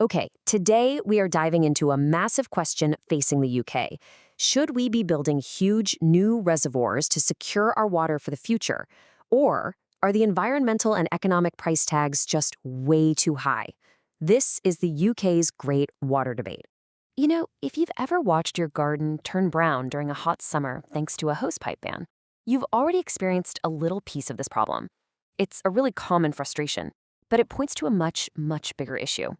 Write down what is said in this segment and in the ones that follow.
Okay, today we are diving into a massive question facing the UK. Should we be building huge new reservoirs to secure our water for the future? Or are the environmental and economic price tags just way too high? This is the UK's great water debate. If you've ever watched your garden turn brown during a hot summer thanks to a hosepipe ban, you've already experienced a little piece of this problem. It's a really common frustration, but it points to a much, much bigger issue.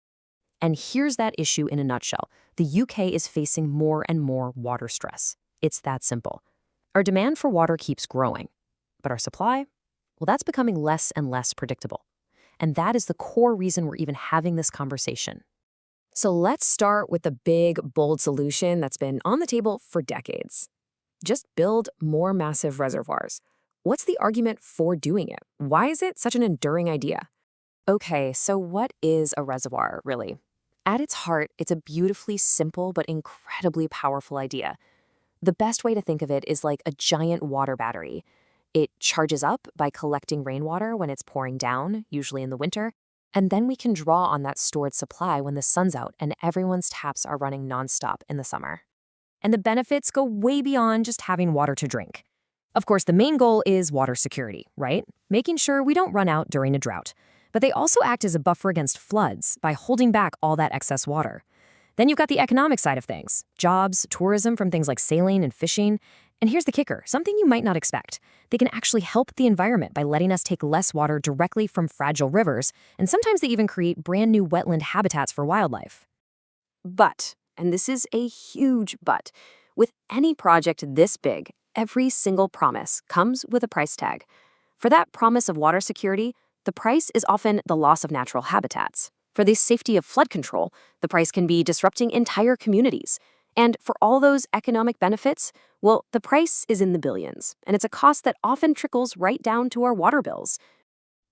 And here's that issue in a nutshell. The UK is facing more and more water stress. It's that simple. Our demand for water keeps growing, but our supply, well, that's becoming less and less predictable. And that is the core reason we're even having this conversation. So let's start with the big, bold solution that's been on the table for decades. Just build more massive reservoirs. What's the argument for doing it? Why is it such an enduring idea? Okay, so what is a reservoir, really? At its heart, it's a beautifully simple but incredibly powerful idea. The best way to think of it is like a giant water battery. It charges up by collecting rainwater when it's pouring down, usually in the winter, and then we can draw on that stored supply when the sun's out and everyone's taps are running nonstop in the summer. And the benefits go way beyond just having water to drink. Of course, the main goal is water security, right? Making sure we don't run out during a drought. But they also act as a buffer against floods by holding back all that excess water. Then you've got the economic side of things, jobs, tourism from things like sailing and fishing. And here's the kicker, something you might not expect. They can actually help the environment by letting us take less water directly from fragile rivers, and sometimes they even create brand new wetland habitats for wildlife. But, and this is a huge but, with any project this big, every single promise comes with a price tag. For that promise of water security, the price is often the loss of natural habitats. For the safety of flood control, the price can be disrupting entire communities. And for all those economic benefits, well, the price is in the billions, and it's a cost that often trickles right down to our water bills.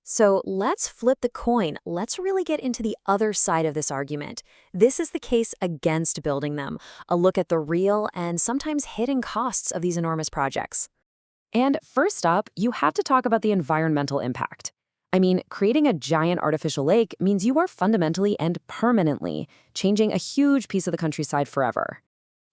So let's flip the coin. Let's really get into the other side of this argument. This is the case against building them, a look at the real and sometimes hidden costs of these enormous projects. And first up, you have to talk about the environmental impact. I mean, creating a giant artificial lake means you are fundamentally and permanently changing a huge piece of the countryside forever.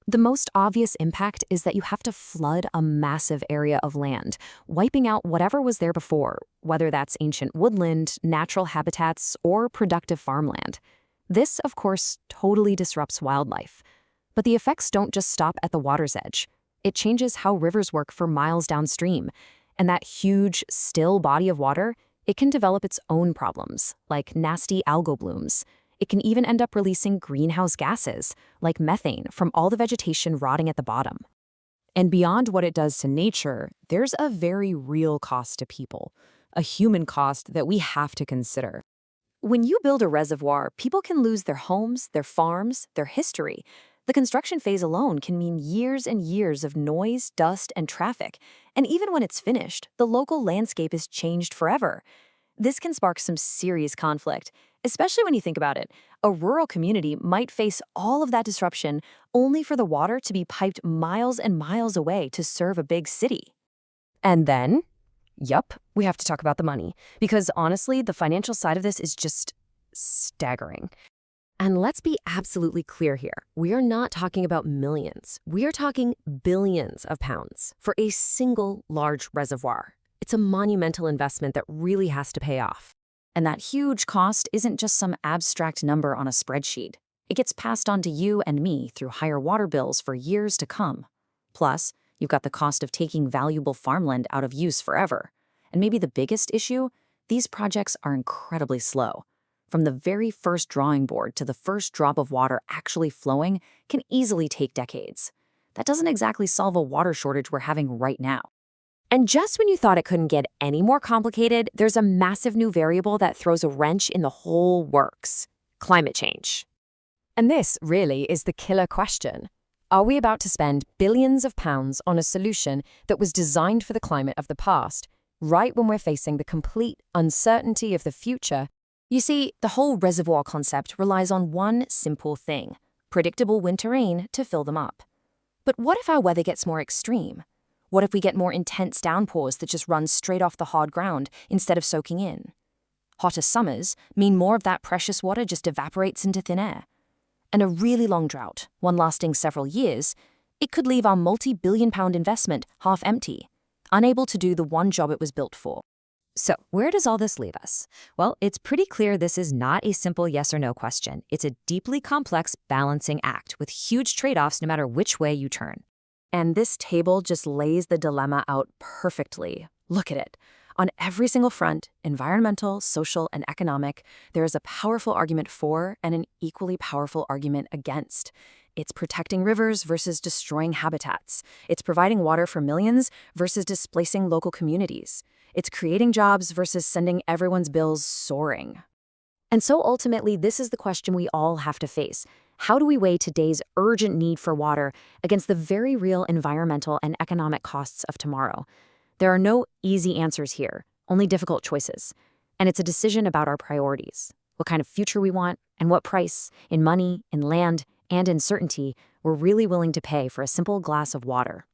The most obvious impact is that you have to flood a massive area of land, wiping out whatever was there before, whether that's ancient woodland, natural habitats, or productive farmland. This, of course, totally disrupts wildlife. But the effects don't just stop at the water's edge. It changes how rivers work for miles downstream. And that huge, still body of water, it can develop its own problems, like nasty algal blooms. It can even end up releasing greenhouse gases, like methane, from all the vegetation rotting at the bottom. And beyond what it does to nature, there's a very real cost to people, a human cost that we have to consider. When you build a reservoir, people can lose their homes, their farms, their history. The construction phase alone can mean years and years of noise, dust, and traffic. And even when it's finished, the local landscape is changed forever. This can spark some serious conflict, especially when you think about it. A rural community might face all of that disruption only for the water to be piped miles and miles away to serve a big city. And then, we have to talk about the money, because honestly, the financial side of this is just staggering. And let's be absolutely clear here. We are not talking about millions. We are talking billions of pounds for a single large reservoir. It's a monumental investment that really has to pay off. And that huge cost isn't just some abstract number on a spreadsheet. It gets passed on to you and me through higher water bills for years to come. Plus, you've got the cost of taking valuable farmland out of use forever. And maybe the biggest issue, these projects are incredibly slow. From the very first drawing board to the first drop of water actually flowing can easily take decades. That doesn't exactly solve a water shortage we're having right now. And just when you thought it couldn't get any more complicated, there's a massive new variable that throws a wrench in the whole works: climate change. And this really is the killer question. Are we about to spend billions of pounds on a solution that was designed for the climate of the past, right when we're facing the complete uncertainty of the future? You see, the whole reservoir concept relies on one simple thing: predictable winter rain to fill them up. But what if our weather gets more extreme? What if we get more intense downpours that just run straight off the hard ground instead of soaking in? Hotter summers mean more of that precious water just evaporates into thin air. And a really long drought, one lasting several years, it could leave our multi-billion-pound investment half empty, unable to do the one job it was built for. So, where does all this leave us? Well, it's pretty clear this is not a simple yes or no question. It's a deeply complex balancing act with huge trade-offs no matter which way you turn. And this table just lays the dilemma out perfectly. Look at it. On every single front, environmental, social, and economic, there is a powerful argument for and an equally powerful argument against. It's protecting rivers versus destroying habitats. It's providing water for millions versus displacing local communities. It's creating jobs versus sending everyone's bills soaring. And so ultimately, this is the question we all have to face. How do we weigh today's urgent need for water against the very real environmental and economic costs of tomorrow? There are no easy answers here, only difficult choices. And it's a decision about our priorities, what kind of future we want, and what price, in money, in land, and in certainty, we're really willing to pay for a simple glass of water.